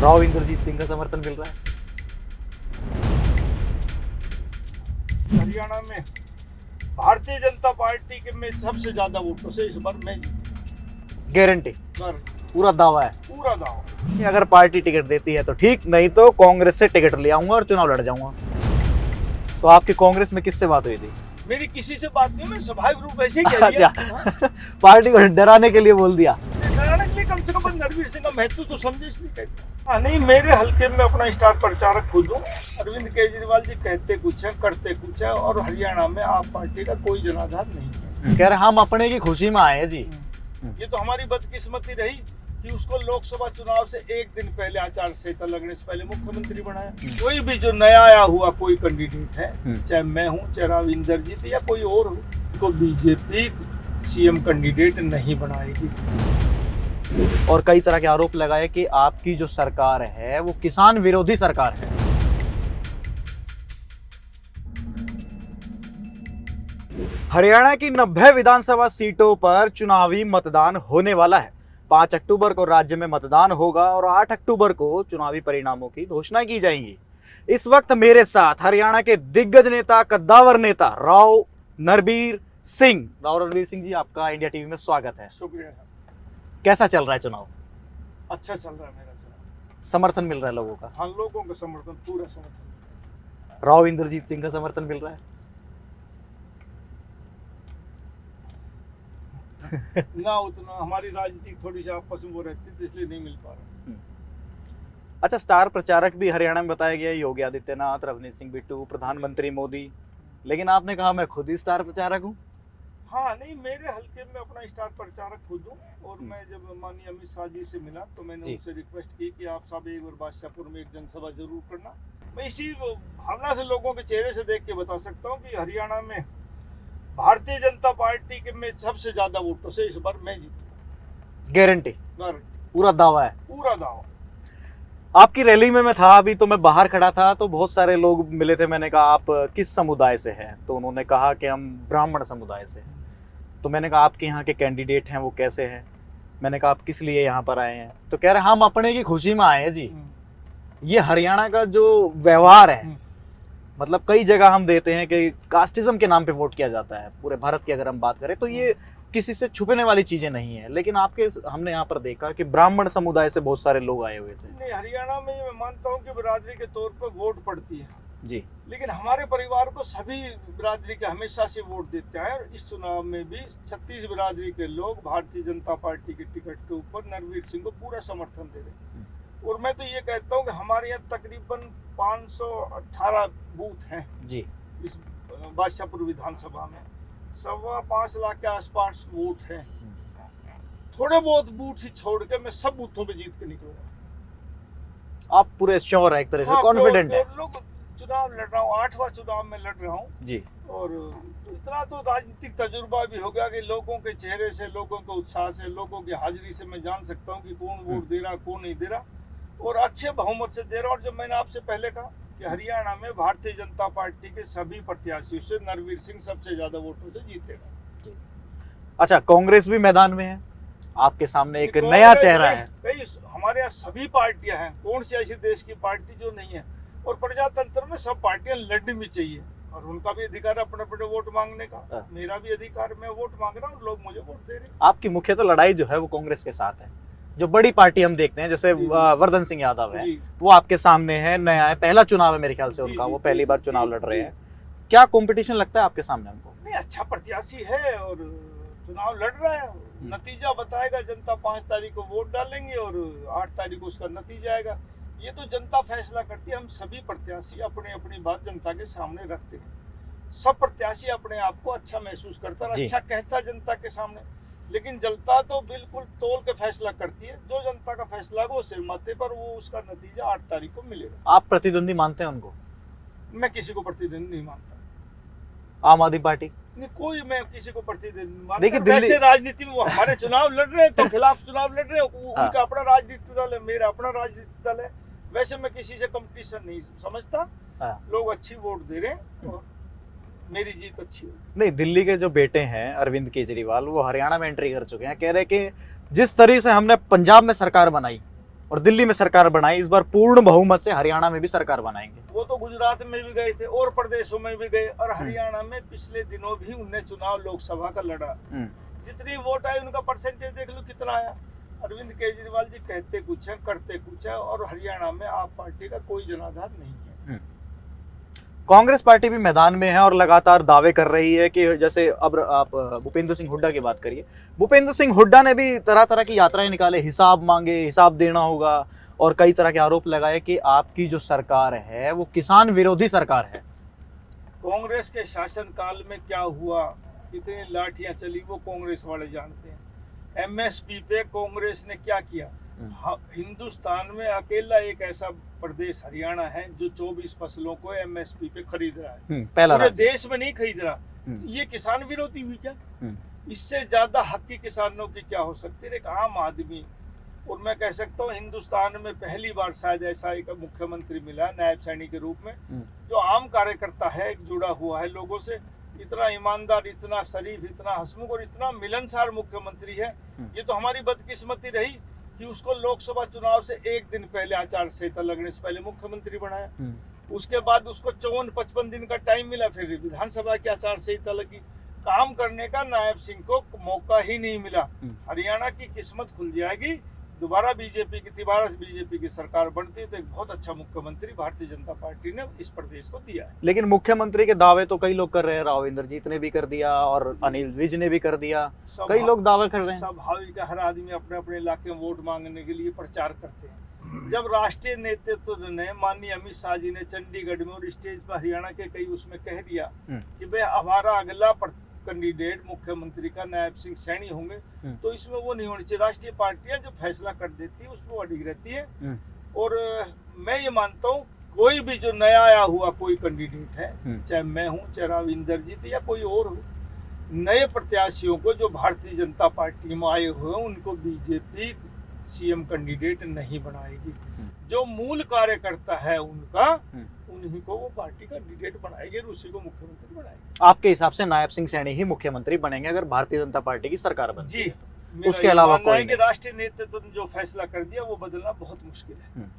राव इंद्रजीत सिंह का समर्थन मिल रहा है। हरियाणा में भारतीय जनता पार्टी के में सबसे ज्यादा वोटों से इस बार मैं गारंटी, पर पूरा दावा है पूरा दावा। कि अगर पार्टी टिकट देती है तो ठीक, नहीं तो कांग्रेस से टिकट ले आऊंगा और चुनाव लड़ जाऊंगा। तो आपकी कांग्रेस में किससे बात हुई थी? मेरी किसी से बात नहीं, मैं स्वाभाविक रूप ऐसे ही कह दिया। अच्छा, पार्टी को डराने के लिए बोल दिया। डराने के लिए कम से कम नरवीर सिंह का महत्व तो समझे, इसलिए कहते। हाँ नहीं, मेरे हल्के में अपना स्टार प्रचारक खुद हूँ। अरविंद केजरीवाल जी कहते कुछ है, करते कुछ है, और हरियाणा में आप पार्टी का कोई जनाधार नहीं है। कह रहे हम अपने की खुशी में आए हैं जी। ये तो हमारी बदकिस्मती रही कि उसको लोकसभा चुनाव से एक दिन पहले, आचार संहिता लगने से पहले मुख्यमंत्री बनाया। कोई भी जो नया आया हुआ कोई कैंडिडेट है, चाहे मैं हूँ, चाहे राव इंद्रजीत या कोई और हो, तो बीजेपी सीएम कैंडिडेट नहीं बनाएगी। और कई तरह के आरोप लगाए कि आपकी जो सरकार है वो किसान विरोधी सरकार है। हरियाणा की 90 विधानसभा सीटों पर चुनावी मतदान होने वाला है। 5 अक्टूबर को राज्य में मतदान होगा और 8 अक्टूबर को चुनावी परिणामों की घोषणा की जाएगी। इस वक्त मेरे साथ हरियाणा के दिग्गज नेता, कद्दावर नेता राव नरवीर सिंह। राव नरवीर सिंह जी, आपका इंडिया टीवी में स्वागत है। शुक्रिया। कैसा चल रहा है चुनाव? अच्छा चल रहा है मेरा चुनाव। समर्थन मिल रहा है लोगों का? हाँ, लोगों का समर्थन, पूरा समर्थन। राव इंद्रजीत सिंह का समर्थन मिल रहा है? ना उतना, हमारी राजनीति थोड़ी सी आपस में वो रहती है, तो इसलिए नहीं मिल पा रहा। अच्छा, स्टार प्रचारक भी हरियाणा में बताया गया, योगी आदित्यनाथ, रवनीत सिंह बिट्टू, प्रधानमंत्री मोदी, लेकिन आपने कहा मैं खुद ही स्टार प्रचारक हूँ। हाँ नहीं, मेरे हल्के में अपना स्टार प्रचारक खुद हूँ। और मैं जब माननीय अमित शाह जी से मिला तो मैंने जी। उनसे रिक्वेस्ट की कि आप सब एक बार बादशाहपुर में एक जनसभा जरूर करना। मैं इसी भावना से लोगों के चेहरे से देख के बता सकता हूँ कि हरियाणा में भारतीय जनता पार्टी के में सबसे ज्यादा वोटों से इस बार मैं जीतूंगा। गारंटी, पूरा दावा है। पूरा दावा। आपकी रैली में मैं था अभी, तो मैं बाहर खड़ा था तो बहुत सारे लोग मिले थे। मैंने कहा आप किस समुदाय से हैं? तो उन्होंने कहा कि हम ब्राह्मण समुदाय से हैं। तो मैंने कहा आपके यहाँ के कैंडिडेट हैं वो कैसे हैं? मैंने कहा आप किस लिए यहाँ पर आए हैं? तो कह रहे हम अपने की खुशी में आए हैं जी। ये हरियाणा का जो व्यवहार है, मतलब कई जगह हम देते हैं कि कास्टिज्म के नाम पे वोट किया जाता है। पूरे भारत की अगर हम बात करें तो ये किसी से छुपने वाली चीजें नहीं है, लेकिन आपके हमने यहाँ पर देखा कि ब्राह्मण समुदाय से बहुत सारे लोग आए हुए थे। नहीं, हरियाणा में मैं मानता हूँ कि बिरादरी के तौर पर वोट पड़ती है जी, लेकिन हमारे परिवार को सभी बिरादरी के हमेशा से वोट देते हैं। और इस चुनाव में भी 36 बिरादरी के लोग भारतीय जनता पार्टी के टिकट के ऊपर नरवीर सिंह को पूरा समर्थन दे रहे हैं। और मैं तो ये कहता हूँ कि हमारे यहाँ तकरीबन 518 बूथ हैं जी, इस बादशाहपुर विधानसभा में। 5.25 लाख के आसपास वोट हैं। थोड़े बहुत बूथ ही छोड़ के मैं सब बूथों पे जीत के निकलूंगा। आप पूरे श्योर है, एक तरह से कॉन्फिडेंट है? लोग चुनाव लड़ रहा हूँ, 8वां चुनाव में लड़ रहा हूँ जी। और इतना तो राजनीतिक तजुर्बा भी हो गया कि लोगों के चेहरे से, लोगों के उत्साह से, लोगों की हाजिरी से मैं जान सकता हूँ कि कौन वोट दे रहा, कौन नहीं दे रहा, और अच्छे बहुमत से दे रहा। और जब मैंने आपसे पहले कहा कि हरियाणा में भारतीय जनता पार्टी के सभी प्रत्याशियों से नरवीर सिंह सबसे ज्यादा वोटों से जीतेगा। अच्छा, कांग्रेस भी मैदान में है, आपके सामने एक नया चेहरा है। हमारे यहाँ सभी पार्टियां हैं, कौन सी ऐसी देश की पार्टी जो नहीं है? और प्रजातंत्र में सब पार्टियां लड़नी भी चाहिए और उनका भी अधिकार है अपने अपने वोट मांगने का। मेरा भी अधिकार, मैं वोट मांग रहा हूँ, लोग मुझे वोट दे रहे हैं। आपकी मुख्य तो लड़ाई जो है वो कांग्रेस के साथ है। जो बड़ी पार्टी हम देखते हैं जैसे वर्धन सिंह यादव है, वो आपके सामने है, नया है, पहला चुनाव है मेरे ख्याल से उनका, वो पहली बार चुनाव लड़ रहे हैं। क्या कंपटीशन लगता है आपके सामने हमको? नहीं, अच्छा प्रत्याशी है और चुनाव लड़ रहा है। नतीजा बताएगा, जनता 5 तारीख को वोट डालेंगे और 8 तारीख को उसका नतीजा आएगा। ये तो जनता फैसला करती है। हम सभी प्रत्याशी अपने अपनी बात जनता के सामने रखते हैं। सब प्रत्याशी अपने आप को अच्छा महसूस करता है, अच्छा कहता है जनता के सामने, लेकिन जनता तो बिल्कुल तोल के फैसला करती है। जो जनता का फैसला वो सिर माथे पर, वो उसका नतीजा 8 तारीख को मिलेगा। आप प्रतिद्वंदी मानते हैं उनको? मैं किसी को प्रतिद्वंदी नहीं मानता। आम आदमी पार्टी? नहीं, कोई, मैं किसी को प्रतिद्वंदी मानता। देखिए वैसे राजनीति में वो हमारे चुनाव लड़ रहे हैं तो खिलाफ चुनाव लड़ रहे हैं, उनका अपना राजनीतिक दल है, मेरा अपना राजनीतिक दल है। वैसे मैं किसी से कंपटीशन नहीं समझता। लोग अच्छी वोट दे रहे हैं और मेरी जीत अच्छी होगी। नहीं, दिल्ली के जो बेटे हैं अरविंद केजरीवाल, वो हरियाणा में एंट्री कर चुके हैं। कह रहे कि जिस तरह से हमने पंजाब में सरकार बनाई और दिल्ली में सरकार बनाई, इस बार पूर्ण बहुमत से हरियाणा में भी सरकार बनाएंगे। वो तो गुजरात में भी गए थे और प्रदेशों में भी गए, और हरियाणा में पिछले दिनों भी उनने चुनाव लोकसभा का लड़ा। जितनी वोट आई उनका परसेंटेज देख लो कितना आया। अरविंद केजरीवाल जी कहते कुछ है, करते कुछ है, और हरियाणा में आप पार्टी का कोई जनाधार नहीं है। कांग्रेस पार्टी भी मैदान में है और लगातार दावे कर रही है कि जैसे अब आप भूपेंद्र सिंह हुड्डा की बात करिए, भूपेंद्र सिंह हुड्डा ने भी तरह तरह की यात्राएं निकाले, हिसाब मांगे, हिसाब देना होगा, और कई तरह के आरोप लगाए कि आपकी जो सरकार है वो किसान विरोधी सरकार है। कांग्रेस के शासनकाल में क्या हुआ, कितनी लाठियां चली, वो कांग्रेस वाले जानते हैं। एमएसपी पे कांग्रेस ने क्या किया। हिंदुस्तान में अकेला एक ऐसा प्रदेश हरियाणा है जो 24 फसलों को एमएसपी पे खरीद रहा है, पहला पूरे देश में नहीं खरीद रहा। ये किसान विरोधी हुई क्या? इससे ज्यादा हक किसानों की क्या हो सकती है? एक आम आदमी, और मैं कह सकता हूँ हिंदुस्तान में पहली बार शायद ऐसा एक मुख्यमंत्री मिला नायब सैनी के रूप में, जो आम कार्यकर्ता है, जुड़ा हुआ है लोगों से, इतना ईमानदार, इतना शरीफ, इतना हंसमुख और इतना मिलनसार मुख्यमंत्री है। ये तो हमारी बदकिस्मती रही कि उसको लोकसभा चुनाव से एक दिन पहले आचार संहिता लगने से पहले मुख्यमंत्री बनाया। उसके बाद उसको 54-55 दिन का टाइम मिला, फिर विधानसभा की आचार संहिता लगी। काम करने का नायब सिंह को मौका ही नहीं मिला। हरियाणा की किस्मत खुल जाएगी, दोबारा बीजेपी की सरकार बनती है तो एक बहुत अच्छा मुख्यमंत्री भारतीय जनता पार्टी ने इस प्रदेश को दिया है। लेकिन मुख्यमंत्री के दावे तो कई लोग कर रहे हैं, राव इंद्रजीत ने भी कर दिया और अनिल विज ने भी कर दिया, कई लोग दावा कर रहे हैं। स्वाभाविक हर आदमी अपने अपने इलाके में वोट मांगने के लिए प्रचार करते हैं। जब राष्ट्रीय नेतृत्व ने, माननीय अमित शाह जी ने चंडीगढ़ में और स्टेज पर हरियाणा के कई उसमें कह दिया कि भाई हमारा अगला कैंडिडेट मुख्यमंत्री का नायब सिंह सैनी होंगे, तो इसमें वो नहीं होनी चाहिए। राष्ट्रीय पार्टियां जब फैसला कर देती है उसमें अडिग रहती है। और मैं ये मानता हूँ कोई भी जो नया आया हुआ कोई कैंडिडेट है, चाहे मैं हूँ, चाहे राव इंद्रजीत या कोई और हो, नए प्रत्याशियों को जो भारतीय जनता पार्टी में आए हुए हैं उनको बीजेपी सीएम कैंडिडेट नहीं बनाएगी। जो मूल कार्यकर्ता है उनका, उन्हीं को वो पार्टी कैंडिडेट बनाएगी और उसी को मुख्यमंत्री बनाएगी। आपके हिसाब से नायब सिंह सैनी ही मुख्यमंत्री बनेंगे अगर भारतीय जनता पार्टी की सरकार बनती है? जी, उसके अलावा कोई नहीं। राष्ट्रीय नेतृत्व ने जो फैसला कर दिया वो बदलना बहुत मुश्किल है।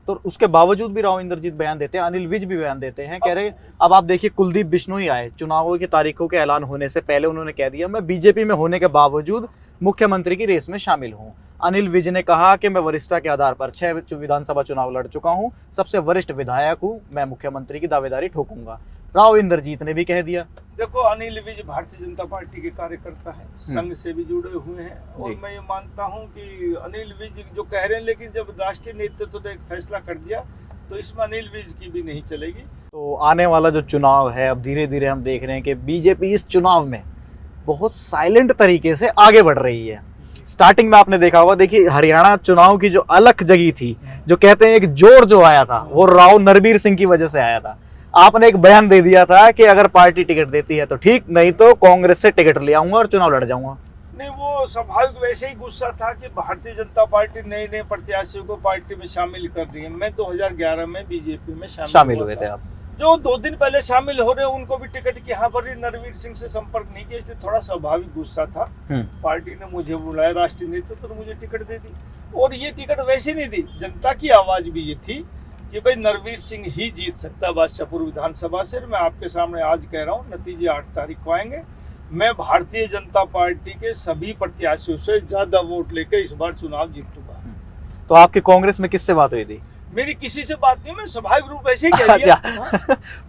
तो उसके बावजूद भी राव इंद्रजीत बयान देते हैं, अनिल विज भी बयान देते हैं, कह रहे अब आप देखिए कुलदीप बिश्नोई आए, चुनावों की तारीखों के ऐलान होने से पहले उन्होंने कह दिया मैं बीजेपी में होने के बावजूद मुख्यमंत्री की रेस में शामिल हूं। अनिल विज ने कहा कि मैं वरिष्ठता के आधार पर 6 विधानसभा चुनाव लड़ चुका हूं, सबसे वरिष्ठ विधायक हूं, मैं मुख्यमंत्री की दावेदारी ठोकूंगा। राव इंद्रजीत ने भी कह दिया। देखो, अनिल विज भारतीय जनता पार्टी के कार्यकर्ता है, संघ से भी जुड़े हुए हैं, और मैं ये मानता हूँ कि अनिल विज जो कह रहे हैं, लेकिन जब राष्ट्रीय नेतृत्व ने एक फैसला कर दिया तो इसमें अनिल विज की भी नहीं चलेगी। तो आने वाला जो चुनाव है, अब धीरे धीरे हम देख रहे हैं कि बीजेपी इस चुनाव में बहुत साइलेंट तरीके से आगे बढ़ रही है। स्टार्टिंग में आपने देखा होगा, देखिए हरियाणा चुनाव की जो अलख जगी थी, जो कहते हैं एक जोर जो आया था वो राव नरबीर सिंह की वजह से आया था। आपने एक बयान दे दिया था कि अगर पार्टी टिकट देती है तो ठीक, नहीं तो कांग्रेस से टिकट ले आऊंगा और चुनाव लड़ जाऊंगा। नहीं, वो स्वाभाविक वैसे ही गुस्सा था कि भारतीय जनता पार्टी नए नए प्रत्याशियों को पार्टी में शामिल कर रही है। मैं 2011 में बीजेपी में शामिल हुए थे। आप जो 2 दिन पहले शामिल हो रहे उनको भी टिकट की यहाँ पर नरवीर सिंह से संपर्क नहीं किया, इसलिए थोड़ा स्वाभाविक गुस्सा था। पार्टी ने मुझे बुलाया, राष्ट्रीय नेतृत्व तो मुझे टिकट दे दी, और ये टिकट वैसे नहीं दी, जनता की आवाज भी ये थी कि भाई नरवीर सिंह ही जीत सकता है बादशाहपुर विधानसभा से। मैं आपके सामने आज कह रहा हूँ, नतीजे 8 तारीख को आएंगे। मैं भारतीय जनता पार्टी के सभी प्रत्याशियों से ज्यादा वोट लेकर इस बार चुनाव जीतूंगा। तो आपके कांग्रेस में किससे बात हुई थी? मेरी किसी से बात नहीं, मैं स्वाभाविक रूप ऐसे ही कह दिया।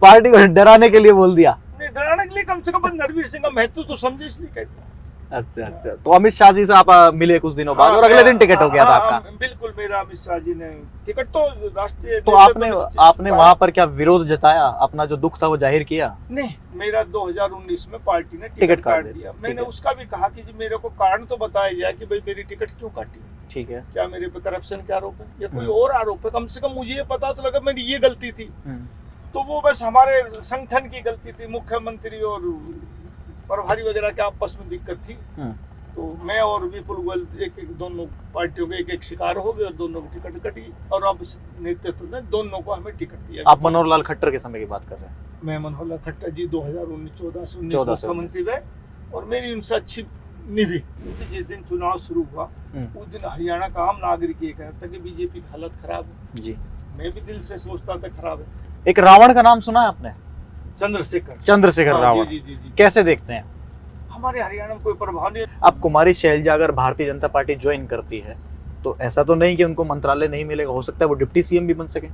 पार्टी को डराने के लिए बोल दिया? नहीं, डराने के लिए कम से कम नरवीर सिंह का महत्व तो समझे, इसलिए कह दिया। अच्छा। तो अमित शाह जी से आप मिले कुछ दिनों बाद और अगले दिन टिकट हो गया था आपका? बिल्कुल, मेरा अमित शाह जी ने टिकट तो राष्ट्रीय। तो आपने वहाँ पर क्या विरोध जताया, अपना जो दुख था वो जाहिर किया? नहीं, मेरा 2019 में पार्टी ने टिकट काट दिया। मैंने उसका भी कहा कि जी मेरे को कारण तो बताया जाए कि भाई मेरी टिकट क्यों काटी। ठीक है, क्या मेरे पे करप्शन के आरोप है या कोई और आरोप है? कम से कम मुझे ये पता तो लगा मेरी ये गलती थी। तो वो बस हमारे संगठन की गलती थी, मुख्यमंत्री और प्रभारी वगैरह के आपस में दिक्कत थी। तो मैं और विपुल गोयल एक दोनों पार्टियों के एक शिकार हो गए और दोनों की टिकट कटी, और अब नेतृत्व ने दोनों को हमें टिकट दिया। आप मनोहर लाल खट्टर के समय की बात कर रहे हैं? मैं मनोहर लाल खट्टर जी 2014 से 19 मुख्यमंत्री रहे, और मेरी उनसे अच्छी निभी। जिस दिन चुनाव शुरू हुआ उस दिन हरियाणा का आम नागरिक ये कहता कि बीजेपी की हालत खराब है। जी। मैं भी दिल से सोचता था खराब है। एक रावण का नाम सुना है आपने? चंद्रशेखर हाँ, रावण। जी। कैसे देखते हैं? हमारे हरियाणा में कोई प्रभाव नहीं। अब कुमारी शैलजा अगर भारतीय जनता पार्टी ज्वाइन करती है तो ऐसा तो नहीं कि उनको मंत्रालय नहीं मिलेगा, हो सकता है वो डिप्टी सीएम भी बन सके।